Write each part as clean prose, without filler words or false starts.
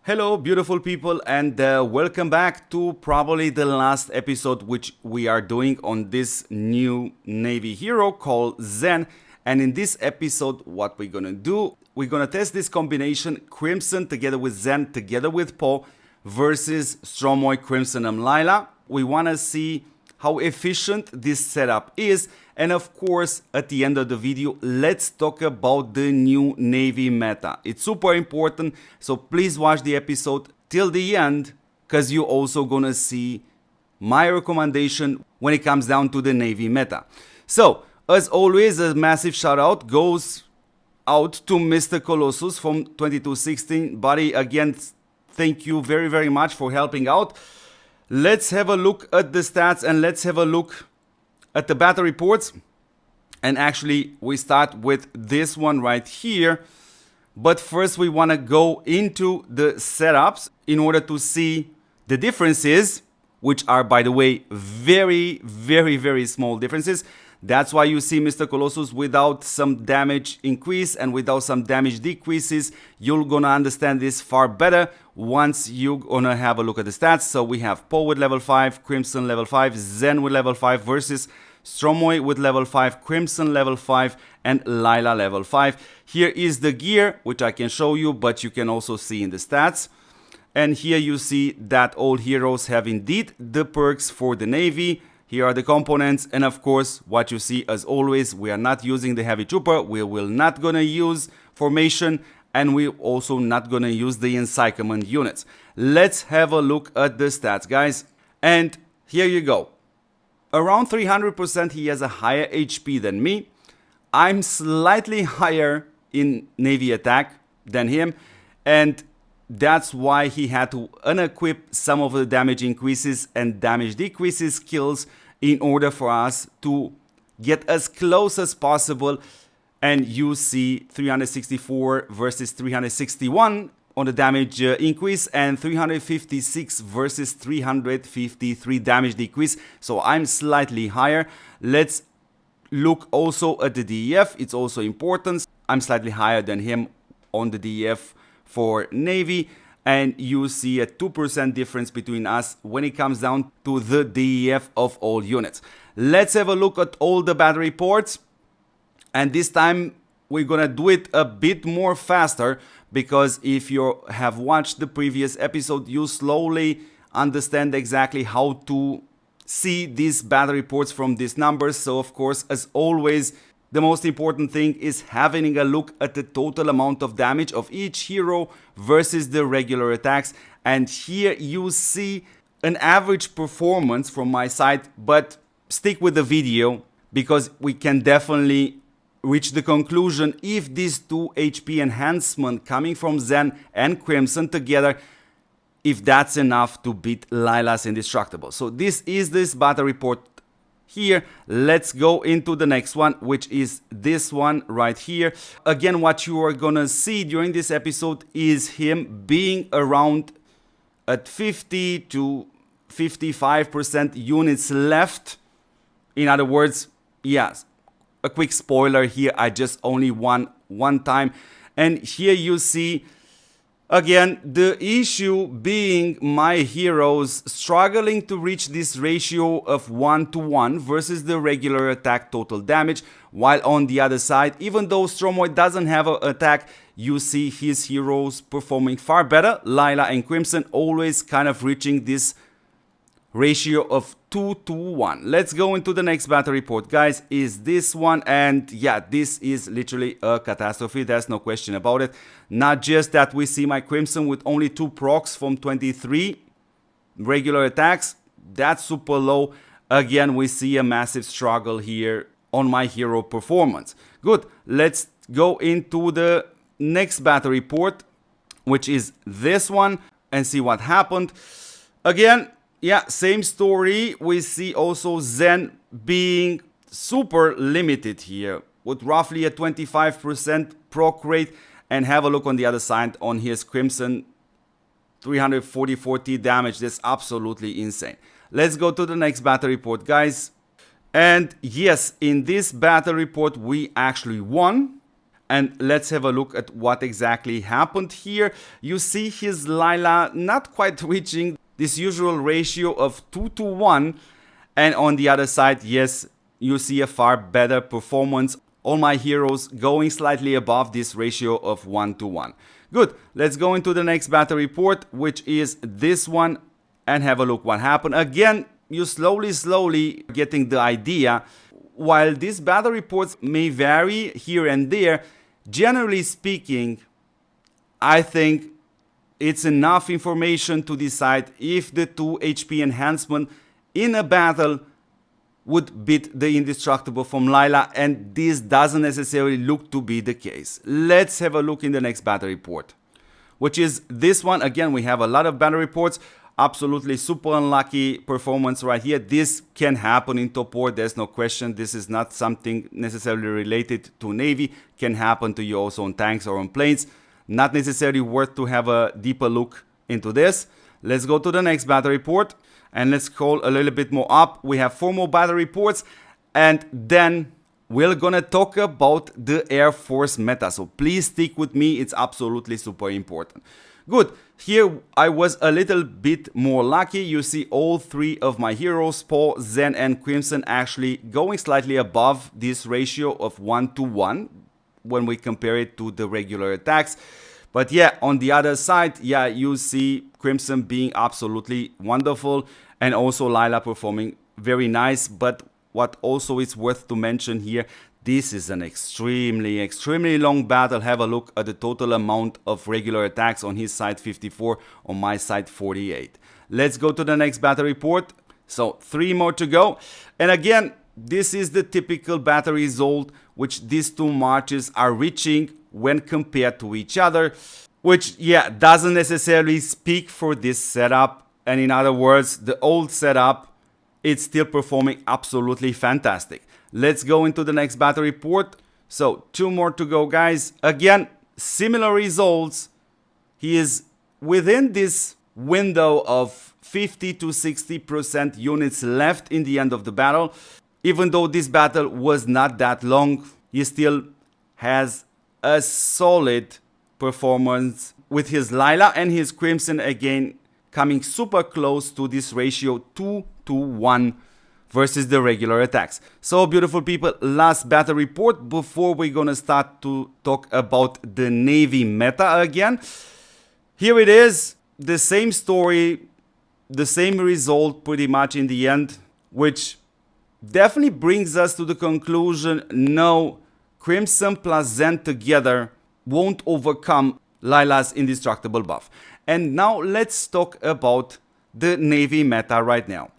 Hello, beautiful people, and welcome back to probably the last episode which we are doing on this new Navy hero called ZHEN. And in this episode, what we're gonna do, we're gonna test this combination Crimson together with ZHEN together with Po versus Stromoy, Crimson, and Layla. We wanna see how efficient this setup is, and of course at the end of the video let's talk about the new Navy meta. It's super important, so please watch the episode till the end, because you're also gonna see my recommendation when it comes down to the Navy meta. So as always, a massive shout out goes out to Mr. Colossus from 2216. Buddy, again, thank you very much for helping out. Let's have a look at the stats and let's have a look at the battle reports. And actually, we start with this one right here. But first, we want to go into the setups in order to see the differences, which are, by the way, very small differences. That's why you see Mr. Colossus without some damage increase and without some damage decreases. You're gonna understand this far better once you're gonna have a look at the stats. So we have Po with level 5, Crimson level 5, ZHEN with level 5 versus Stromoy with level 5, Crimson level 5, and Layla level 5. Here is the gear, which I can show you, but you can also see in the stats. And here you see that all heroes have indeed the perks for the Navy. Here are the components, and of course, what you see as always, we are not using the heavy trooper, we will not gonna use formation, and we also not gonna use the encirclement units. Let's have a look at the stats, guys. And here you go. Around 300% he has a higher HP than me. I'm slightly higher in Navy attack than him, and that's why he had to unequip some of the damage increases and damage decreases skills in order for us to get as close as possible. And you see 364 versus 361 on the damage increase and 356 versus 353 damage decrease. So I'm slightly higher. Let's look also at the DEF. It's also important. I'm slightly higher than him on the DEF for Navy, and you see a 2% difference between us when it comes down to the DEF of all units. Let's have a look at all the battle reports, and this time we're gonna do it a bit more faster, because if you have watched the previous episode, you slowly understand exactly how to see these battle reports from these numbers. So of course, as always, the most important thing is having a look at the total amount of damage of each hero versus the regular attacks. And here you see an average performance from my side, but stick with the video because we can definitely reach the conclusion if these two HP enhancement coming from ZHEN and Crimson together, if that's enough to beat Layla's Indestructible. So this is this battle report here. Let's go into the next one, which is this one right here. Again, what you are gonna see during this episode is him being around at 50 to 55% units left. In other words, yes, a quick spoiler here, I just only won one time. And here you see again, the issue being my heroes struggling to reach this ratio of 1:1 versus the regular attack total damage, while on the other side, even though Stromoy doesn't have an attack, you see his heroes performing far better. Layla and Crimson always kind of reaching this ratio of 2:1. Let's go into the next battle report, guys, is this one. And yeah, this is literally a catastrophe, there's no question about it. Not just that we see my Crimson with only 2 procs from 23 regular attacks, that's super low. Again, we see a massive struggle here on my hero performance. Good, let's go into the next battle report, which is this one, and see what happened. Again, yeah, same story. We see also ZHEN being super limited here with roughly a 25% proc rate. And have a look on the other side on his Crimson, 340 damage. That's absolutely insane. Let's go to the next battle report, guys. And yes, in this battle report, we actually won. And let's have a look at what exactly happened here. You see his Layla not quite reaching this usual ratio of 2-to-1. And on the other side, yes, you see a far better performance. All my heroes going slightly above this ratio of 1-to-1. Good, let's go into the next battle report, which is this one, and have a look what happened. Again, you slowly getting the idea. While these battle reports may vary here and there, generally speaking, I think it's enough information to decide if the 2 HP enhancement in a battle would beat the indestructible from Layla, and this doesn't necessarily look to be the case. Let's have a look in the next battle report, which is this one. Again, we have a lot of battle reports. Absolutely super unlucky performance right here. This can happen in top war, there's no question. This is not something necessarily related to Navy. Can happen to you also on tanks or on planes. Not necessarily worth to have a deeper look into this. Let's go to the next battle report and let's scroll a little bit more up. We have 4 more battle reports, and then we're gonna talk about the Air Force meta. So please stick with me, it's absolutely super important. Good, here I was a little bit more lucky. You see all 3 of my heroes, Paul, ZHEN and Crimson, actually going slightly above this ratio of 1-to-1 when we compare it to the regular attacks. But yeah, on the other side, yeah, you see Crimson being absolutely wonderful, and also Layla performing very nice. But what also is worth to mention here, this is an extremely long battle. Have a look at the total amount of regular attacks. On his side 54, on my side 48. Let's go to the next battle report. So 3 more to go. And again, this is the typical battle result which these 2 marches are reaching when compared to each other, which yeah, doesn't necessarily speak for this setup. And in other words, the old setup, it's still performing absolutely fantastic. Let's go into the next battle report. So 2 more to go, guys. Again, similar results. He is within this window of 50 to 60% units left in the end of the battle. Even though this battle was not that long, he still has a solid performance with his Layla and his Crimson again coming super close to this ratio 2-to-1 versus the regular attacks. So beautiful people, last battle report before we're gonna start to talk about the Navy meta again. Here it is, the same story, the same result pretty much in the end, which definitely brings us to the conclusion, no, Crimson plus ZHEN together won't overcome Layla's indestructible buff. And now let's talk about the Navy meta right now.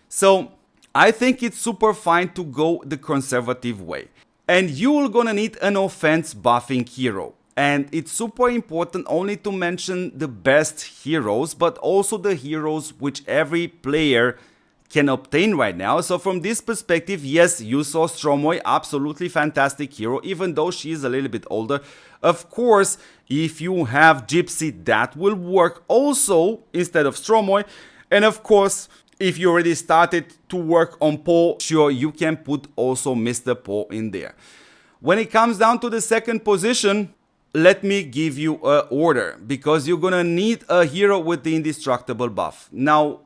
So I think it's super fine to go the conservative way. And you're gonna need an offense buffing hero. And it's super important only to mention the best heroes, but also the heroes which every player can obtain right now. So from this perspective, yes, you saw Stromoy, absolutely fantastic hero, even though she is a little bit older. Of course, if you have Gypsy, that will work also instead of Stromoy. And of course, if you already started to work on Paul, sure, you can put also Mr. Paul in there. When it comes down to the second position, let me give you an order, because you're gonna need a hero with the indestructible buff. Now,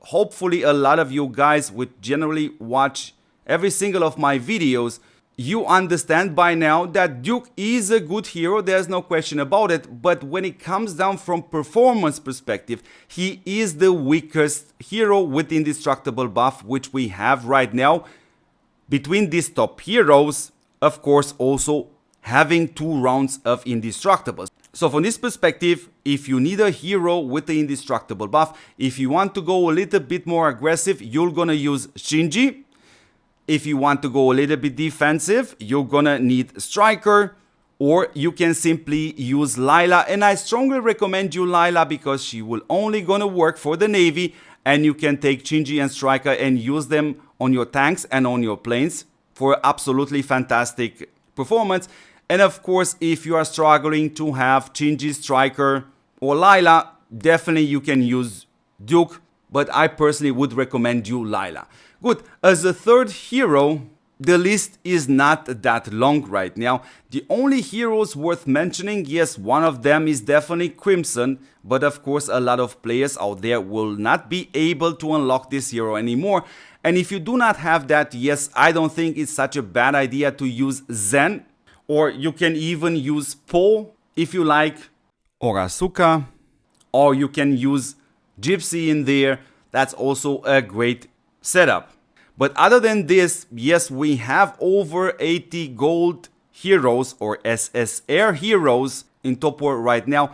hopefully a lot of you guys would generally watch every single of my videos. You understand by now that Duke is a good hero, there's no question about it, but when it comes down from performance perspective, he is the weakest hero with indestructible buff which we have right now. Between these top heroes, of course, also having 2 rounds of indestructibles. So from this perspective, if you need a hero with the indestructible buff, if you want to go a little bit more aggressive, you're gonna use Shinji. If you want to go a little bit defensive, you're gonna need Striker, or you can simply use Layla. And I strongly recommend you Layla, because she will only gonna work for the Navy, and you can take Shinji and Striker and use them on your tanks and on your planes for absolutely fantastic performance. And of course, if you are struggling to have Shinji, Striker, or Layla, definitely you can use Duke, but I personally would recommend you Layla. Good, as a third hero, the list is not that long right now. The only heroes worth mentioning, yes, one of them is definitely Crimson, but of course a lot of players out there will not be able to unlock this hero anymore. And if you do not have that, yes, I don't think it's such a bad idea to use ZHEN, or you can even use Po if you like, or Asuka, or you can use Gypsy in there. That's also a great setup. But other than this, yes, we have over 80 gold heroes or SSR heroes in Top War right now.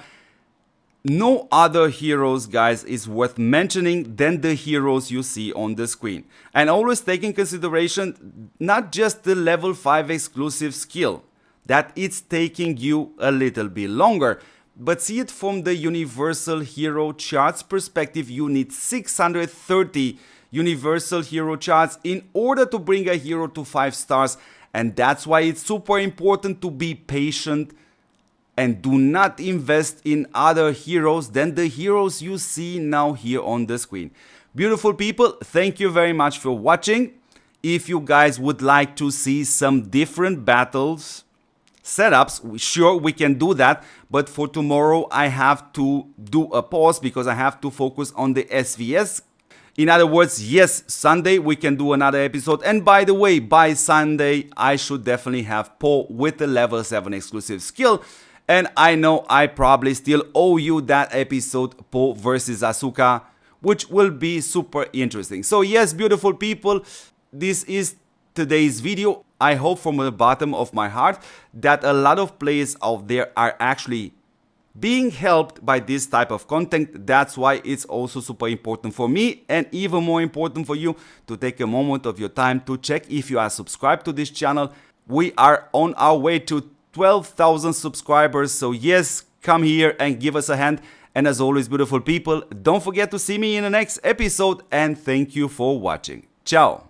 No other heroes, guys, is worth mentioning than the heroes you see on the screen. And always take in consideration not just the level 5 exclusive skill, that it's taking you a little bit longer, but see it from the universal hero charts perspective. You need 630 universal hero charts in order to bring a hero to 5 stars, and that's why it's super important to be patient and do not invest in other heroes than the heroes you see now here on the screen. Beautiful people, thank you very much for watching. If you guys would like to see some different battles setups, sure, we can do that, but for tomorrow I have to do a pause because I have to focus on the SVS. In other words, yes, Sunday we can do another episode, and by the way, by Sunday I should definitely have Po with the level 7 exclusive skill, and I know I probably still owe you that episode, Po versus Asuka, which will be super interesting. So yes, beautiful people, this is today's video. I hope from the bottom of my heart that a lot of players out there are actually being helped by this type of content. That's why it's also super important for me, and even more important for you, to take a moment of your time to check if you are subscribed to this channel. We are on our way to 12,000 subscribers, so yes, come here and give us a hand. And as always, beautiful people, don't forget to see me in the next episode, and thank you for watching. Ciao.